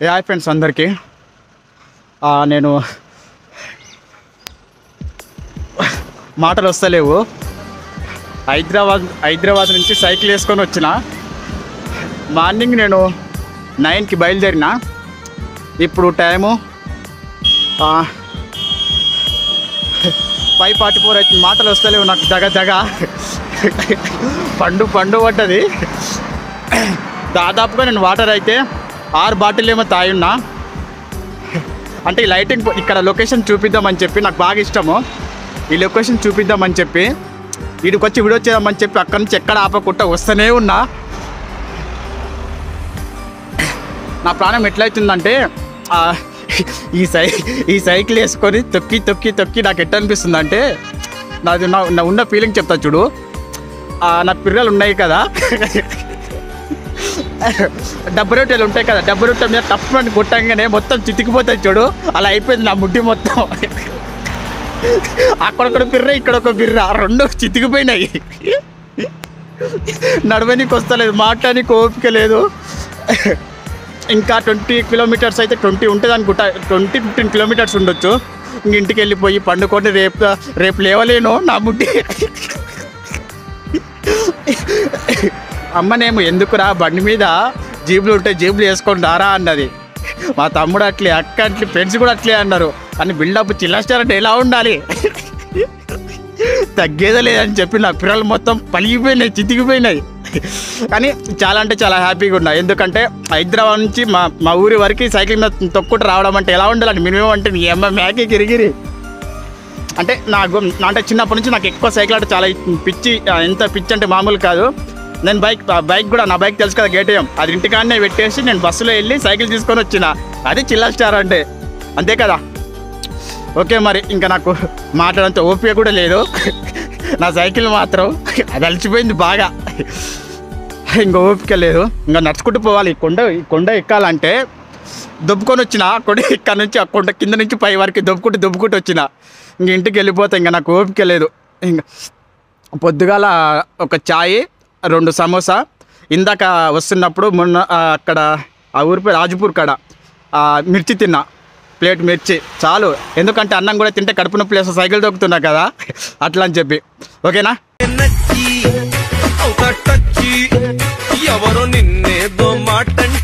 Hi friends అందరికీ. నేను మాటలు వస్తలేవు. హైదరాబాద్ నుంచి సైకిల్ వేసుకొని వచ్చిన. మార్నింగ్ నేను 9కి బయలుదేరిన. ఇప్పుడు టైము 5:44 అవుతుంది. మాటలు వస్తలేవు నాకు. జగ పండు పడ్డది. దాదాపుగా నేను వాటర్ అయితే 6 బాటిల్ ఏమో తాగున్నా. అంటే ఈ లైటింగ్ ఇక్కడ లొకేషన్ చూపిద్దామని చెప్పి, నాకు బాగా ఇష్టము ఈ లొకేషన్ చూపిద్దామని చెప్పి, వీడికి వచ్చి వీడియో చేద్దామని చెప్పి అక్కడి నుంచి ఎక్కడ ఆపకుండా వస్తూనే ఉన్నా. నా ప్రాణం ఎట్లయితుందంటే ఈ సైకిల్ వేసుకొని తొక్కి నాకు ఎట్లా అనిపిస్తుంది అంటే, నాది నా ఉన్న ఫీలింగ్ చెప్తా చూడు. నా పిల్లలు ఉన్నాయి కదా, డబ్బు రొట్టెలు ఉంటాయి కదా, డబ్బు రొట్టె మీద తప్పని కొట్టంగానే మొత్తం చితికిపోతాయి చూడు, అలా అయిపోయింది నా ముడ్డి మొత్తం. అక్కడొక బిర్ర ఇక్కడొక బిర్ర, రెండు చితికిపోయినాయి. నడవనికి వస్తలేదు, మాట్లాడడానికి ఓపిక లేదు. ఇంకా 20 కిలోమీటర్స్ అయితే 20 ఉంటుంది అనుకుంటా, 15 కిలోమీటర్స్ ఉండొచ్చు. ఇంటికి వెళ్ళిపోయి పండుకొని రేపు లేవలేను. నా ముడ్డి అమ్మనేమో ఎందుకురా బండి మీద జీబులు ఉంటాయి, జీబులు వేసుకొని రారా అన్నది. మా తమ్ముడు అట్లే, అక్క అట్లే, ఫ్రెండ్స్ కూడా అట్లే అన్నారు. అని బిల్డప్ చిల్లాస్టార్ అంటే ఎలా ఉండాలి, తగ్గేదే లేదని చెప్పి నా పిల్లలు మొత్తం పలిగిపోయినాయి, చితికిపోయినాయి. కానీ చాలా అంటే చాలా హ్యాపీగా ఉన్నా. ఎందుకంటే హైదరాబాద్ నుంచి మా ఊరి వరకు సైకిల్ మీద తొక్కుంటూ రావడం అంటే ఎలా ఉండాలండి. మినిమం అంటే నీ అమ్మ మ్యాకే గిరిగిరి. అంటే అంటే చిన్నప్పటి నుంచి నాకు ఎక్కువ సైకిల్ అంటే చాలా పిచ్చి. ఎంత పిచ్చి అంటే మామూలు కాదు. నేను బైక్ కూడా, నా బైక్ తెలుసు కదా కేటీఎం, అది ఇంటికాడనే పెట్టేసి నేను బస్సులో వెళ్ళి సైకిల్ తీసుకొని వచ్చిన. అది చిల్లా స్టార్ అంటే, అంతే కదా. ఓకే, మరి ఇంకా నాకు మాట్లాడంత ఓపిక కూడా లేదు. నా సైకిల్ మాత్రం అది అలసిపోయింది బాగా, ఇంకా ఓపిక లేదు. ఇంకా నడుచుకుంటూ పోవాలి. ఈ కొండ ఎక్కాలంటే దొబ్బుకొని వచ్చిన. ఇక్కడ నుంచి ఆ కొండ కింద నుంచి పై వరకు దొబ్బుకుంటూ వచ్చిన. ఇంక ఇంటికి వెళ్ళిపోతే ఇంకా నాకు ఓపిక లేదు. ఇంకా పొద్దుగాల ఒక ఛాయ్, 2 సమోసా. ఇందాక వస్తున్నప్పుడు మొన్న అక్కడ ఆ ఊరి పేరు రాజపూర్ కాడ మిర్చి తిన్నా, ప్లేట్ మిర్చి చాలు. ఎందుకంటే అన్నం కూడా తింటే కడుపు నొప్పి లేసి సైకిల్ దొక్కుతున్నా కదా, అట్లా అని చెప్పి. ఓకేనా. ఎవరు నిన్నేదో మాటంటే